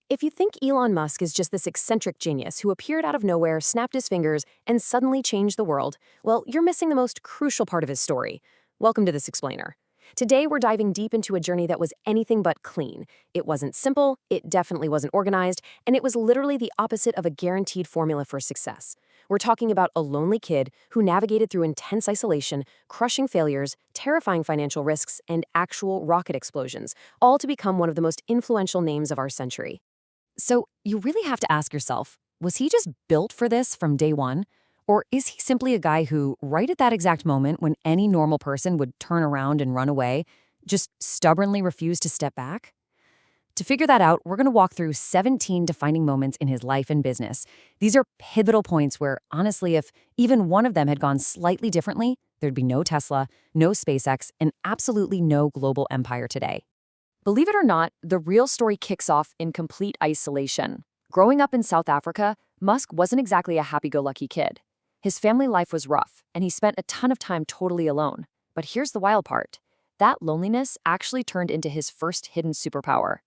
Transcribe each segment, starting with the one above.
If you think Elon Musk is just this eccentric genius who appeared out of nowhere, snapped his fingers, and suddenly changed the world, well, you're missing the most crucial part of his story. Welcome to This Explainer. Today, we're diving deep into a journey that was anything but clean. It wasn't simple, it definitely wasn't organized, and it was literally the opposite of a guaranteed formula for success. We're talking about a lonely kid who navigated through intense isolation, crushing failures, terrifying financial risks, and actual rocket explosions, all to become one of the most influential names of our century. So you really have to ask yourself, was he just built for this from day one? Or is he simply a guy who, right at that exact moment when any normal person would turn around and run away, just stubbornly refused to step back? To figure that out, we're going to walk through 17 defining moments in his life and business. These are pivotal points where, honestly, if even one of them had gone slightly differently, there'd be no Tesla, no SpaceX, and absolutely no global empire today. Believe it or not, the real story kicks off in complete isolation. Growing up in South Africa, Musk wasn't exactly a happy-go-lucky kid. His family life was rough, and he spent a ton of time totally alone. But here's the wild part. That loneliness actually turned into his first hidden superpower.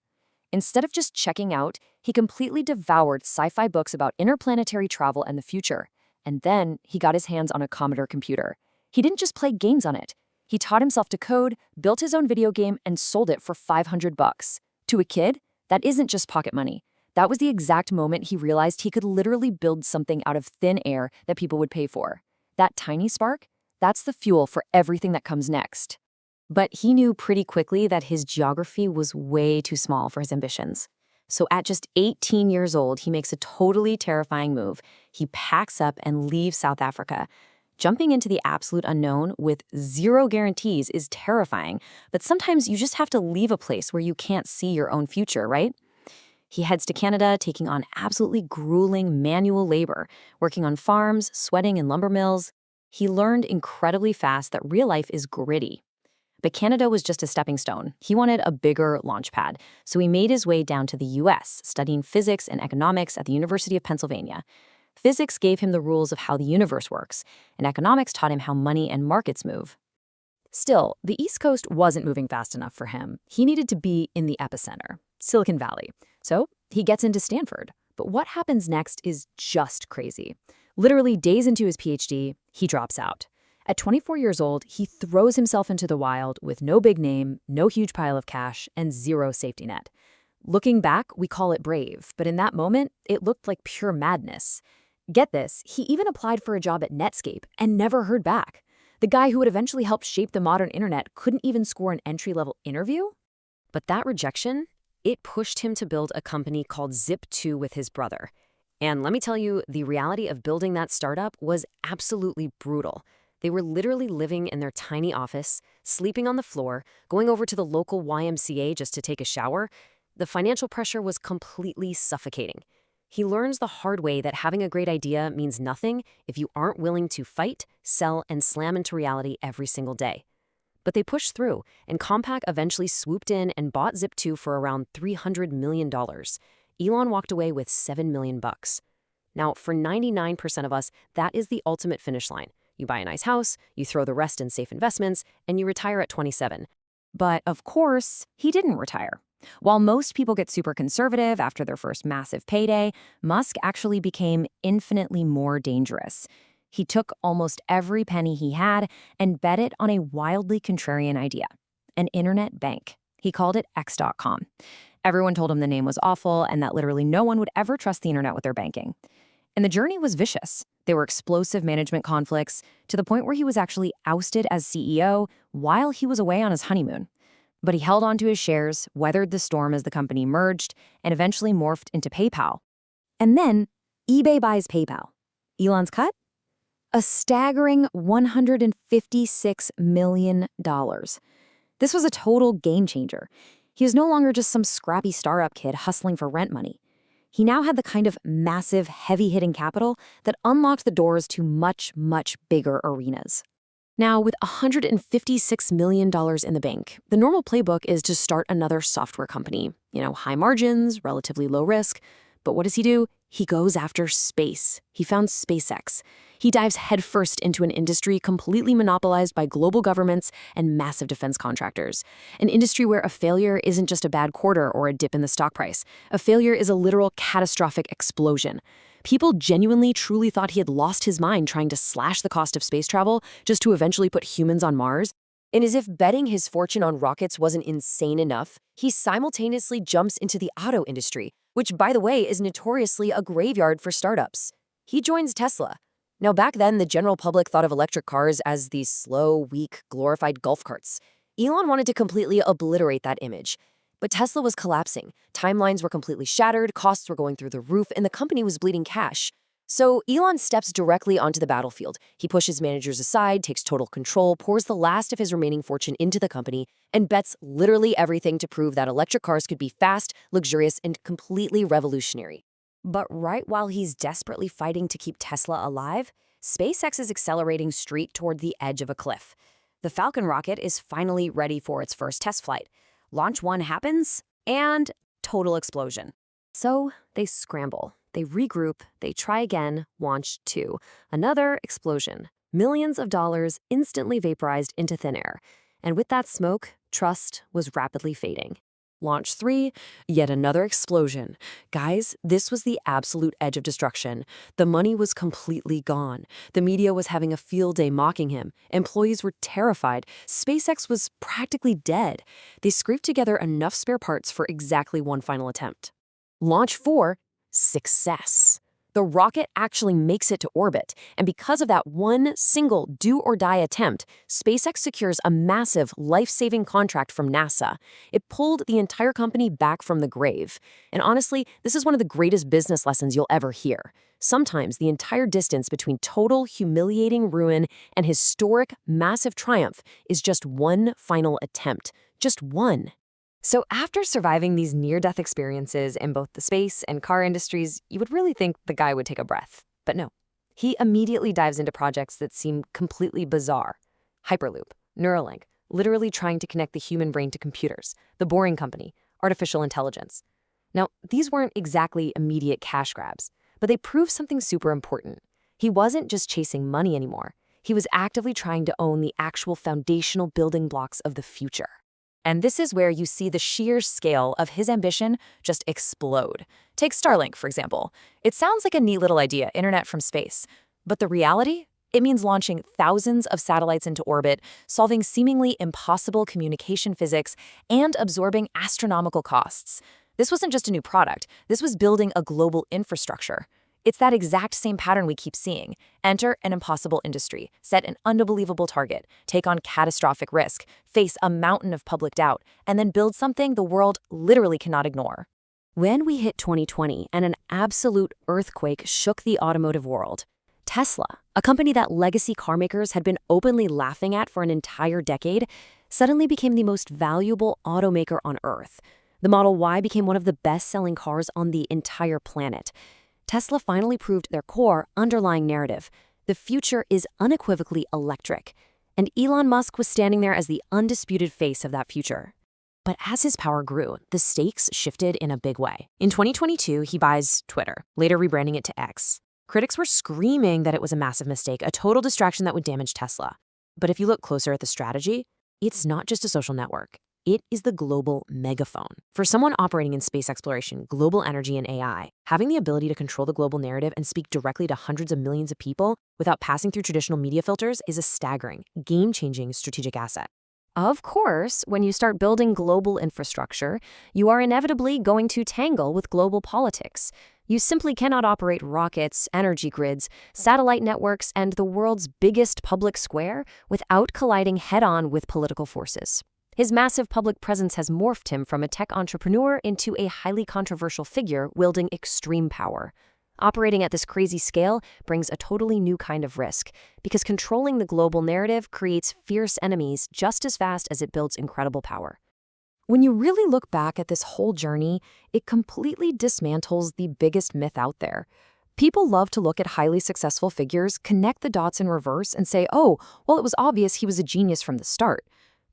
Instead of just checking out, he completely devoured sci-fi books about interplanetary travel and the future. And then he got his hands on a Commodore computer. He didn't just play games on it. He taught himself to code, built his own video game, and sold it for $500. To a kid, that isn't just pocket money. That was the exact moment he realized he could literally build something out of thin air that people would pay for. That tiny spark, that's the fuel for everything that comes next. But he knew pretty quickly that his geography was way too small for his ambitions. So at just 18 years old, he makes a totally terrifying move. He packs up and leaves South Africa. Jumping into the absolute unknown with zero guarantees is terrifying, but sometimes you just have to leave a place where you can't see your own future, right? He heads to Canada, taking on absolutely grueling manual labor, working on farms, sweating in lumber mills. He learned incredibly fast that real life is gritty. But Canada was just a stepping stone. He wanted a bigger launchpad, so he made his way down to the US, studying physics and economics at the University of Pennsylvania. Physics gave him the rules of how the universe works, and economics taught him how money and markets move. Still, the East Coast wasn't moving fast enough for him. He needed to be in the epicenter, Silicon Valley. So he gets into Stanford. But what happens next is just crazy. Literally days into his PhD, he drops out. At 24 years old, he throws himself into the wild with no big name, no huge pile of cash, and zero safety net. Looking back, we call it brave, but in that moment, it looked like pure madness. Get this, he even applied for a job at Netscape and never heard back. The guy who would eventually help shape the modern internet couldn't even score an entry-level interview? But that rejection, it pushed him to build a company called Zip2 with his brother. And let me tell you, the reality of building that startup was absolutely brutal. They were literally living in their tiny office, sleeping on the floor, going over to the local YMCA just to take a shower. The financial pressure was completely suffocating. He learns the hard way that having a great idea means nothing if you aren't willing to fight, sell, and slam into reality every single day. But they pushed through, and Compaq eventually swooped in and bought Zip2 for around $300 million. Elon walked away with $7 million. Now, for 99% of us, that is the ultimate finish line. You buy a nice house, you throw the rest in safe investments, and you retire at 27. But of course, he didn't retire. While most people get super conservative after their first massive payday, Musk actually became infinitely more dangerous. He took almost every penny he had and bet it on a wildly contrarian idea, an internet bank. He called it X.com. Everyone told him the name was awful and that literally no one would ever trust the internet with their banking. And the journey was vicious. There were explosive management conflicts to the point where he was actually ousted as CEO while he was away on his honeymoon. But he held on to his shares, weathered the storm as the company merged, and eventually morphed into PayPal. And then eBay buys PayPal. Elon's cut? A staggering $156 million. This was a total game changer. He was no longer just some scrappy startup kid hustling for rent money. He now had the kind of massive, heavy-hitting capital that unlocked the doors to much, much bigger arenas. Now, with $156 million in the bank, the normal playbook is to start another software company. High margins, relatively low risk. But what does he do? He goes after space. He found SpaceX. He dives headfirst into an industry completely monopolized by global governments and massive defense contractors. An industry where a failure isn't just a bad quarter or a dip in the stock price. A failure is a literal catastrophic explosion. People genuinely truly thought he had lost his mind trying to slash the cost of space travel just to eventually put humans on Mars. And as if betting his fortune on rockets wasn't insane enough, he simultaneously jumps into the auto industry, which, by the way, is notoriously a graveyard for startups. He joins Tesla. Now, back then, the general public thought of electric cars as these slow, weak, glorified golf carts. Elon wanted to completely obliterate that image. But Tesla was collapsing. Timelines were completely shattered, costs were going through the roof, and the company was bleeding cash. So Elon steps directly onto the battlefield. He pushes managers aside, takes total control, pours the last of his remaining fortune into the company, and bets literally everything to prove that electric cars could be fast, luxurious, and completely revolutionary. But right while he's desperately fighting to keep Tesla alive, SpaceX is accelerating straight toward the edge of a cliff. The Falcon rocket is finally ready for its first test flight. Launch 1 happens, and total explosion. So they scramble. They regroup, they try again, launch 2. Another explosion. Millions of dollars instantly vaporized into thin air. And with that smoke, trust was rapidly fading. Launch 3, yet another explosion. Guys, this was the absolute edge of destruction. The money was completely gone. The media was having a field day mocking him. Employees were terrified. SpaceX was practically dead. They scraped together enough spare parts for exactly one final attempt. Launch 4, success. The rocket actually makes it to orbit, and because of that one single do-or-die attempt, SpaceX secures a massive, life-saving contract from NASA. It pulled the entire company back from the grave. And honestly, this is one of the greatest business lessons you'll ever hear. Sometimes the entire distance between total, humiliating ruin and historic, massive triumph is just one final attempt. Just one. So after surviving these near-death experiences in both the space and car industries, you would really think the guy would take a breath. But no. He immediately dives into projects that seem completely bizarre. Hyperloop, Neuralink, literally trying to connect the human brain to computers, The Boring Company, artificial intelligence. Now, these weren't exactly immediate cash grabs, but they proved something super important. He wasn't just chasing money anymore. He was actively trying to own the actual foundational building blocks of the future. And this is where you see the sheer scale of his ambition just explode. Take Starlink, for example. It sounds like a neat little idea, internet from space. But the reality? It means launching thousands of satellites into orbit, solving seemingly impossible communication physics, and absorbing astronomical costs. This wasn't just a new product. This was building a global infrastructure. It's that exact same pattern we keep seeing. Enter an impossible industry, set an unbelievable target, take on catastrophic risk, face a mountain of public doubt, and then build something the world literally cannot ignore. When we hit 2020 and an absolute earthquake shook the automotive world, Tesla, a company that legacy carmakers had been openly laughing at for an entire decade, suddenly became the most valuable automaker on Earth. The Model Y became one of the best-selling cars on the entire planet. Tesla finally proved their core underlying narrative. The future is unequivocally electric. And Elon Musk was standing there as the undisputed face of that future. But as his power grew, the stakes shifted in a big way. In 2022, he buys Twitter, later rebranding it to X. Critics were screaming that it was a massive mistake, a total distraction that would damage Tesla. But if you look closer at the strategy, it's not just a social network. It is the global megaphone. For someone operating in space exploration, global energy, and AI, having the ability to control the global narrative and speak directly to hundreds of millions of people without passing through traditional media filters is a staggering, game-changing strategic asset. Of course, when you start building global infrastructure, you are inevitably going to tangle with global politics. You simply cannot operate rockets, energy grids, satellite networks, and the world's biggest public square without colliding head-on with political forces. His massive public presence has morphed him from a tech entrepreneur into a highly controversial figure wielding extreme power. Operating at this crazy scale brings a totally new kind of risk, because controlling the global narrative creates fierce enemies just as fast as it builds incredible power. When you really look back at this whole journey, it completely dismantles the biggest myth out there. People love to look at highly successful figures, connect the dots in reverse, and say, oh, well, it was obvious he was a genius from the start.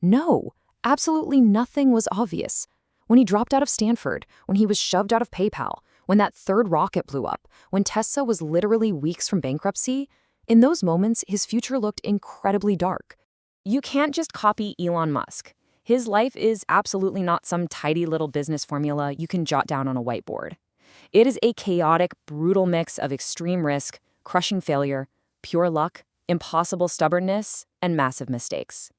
No. Absolutely nothing was obvious. When he dropped out of Stanford, when he was shoved out of PayPal, when that third rocket blew up, when Tesla was literally weeks from bankruptcy, in those moments, his future looked incredibly dark. You can't just copy Elon Musk. His life is absolutely not some tidy little business formula you can jot down on a whiteboard. It is a chaotic, brutal mix of extreme risk, crushing failure, pure luck, impossible stubbornness, and massive mistakes.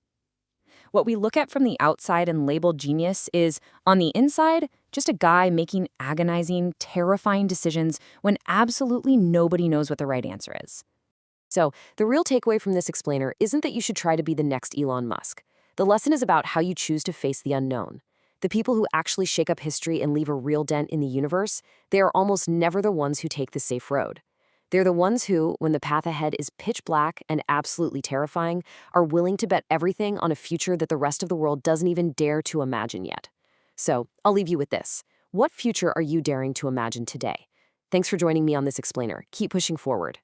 What we look at from the outside and label genius is, on the inside, just a guy making agonizing, terrifying decisions when absolutely nobody knows what the right answer is. So, the real takeaway from this explainer isn't that you should try to be the next Elon Musk. The lesson is about how you choose to face the unknown. The people who actually shake up history and leave a real dent in the universe, they are almost never the ones who take the safe road. They're the ones who, when the path ahead is pitch black and absolutely terrifying, are willing to bet everything on a future that the rest of the world doesn't even dare to imagine yet. So, I'll leave you with this. What future are you daring to imagine today? Thanks for joining me on this explainer. Keep pushing forward.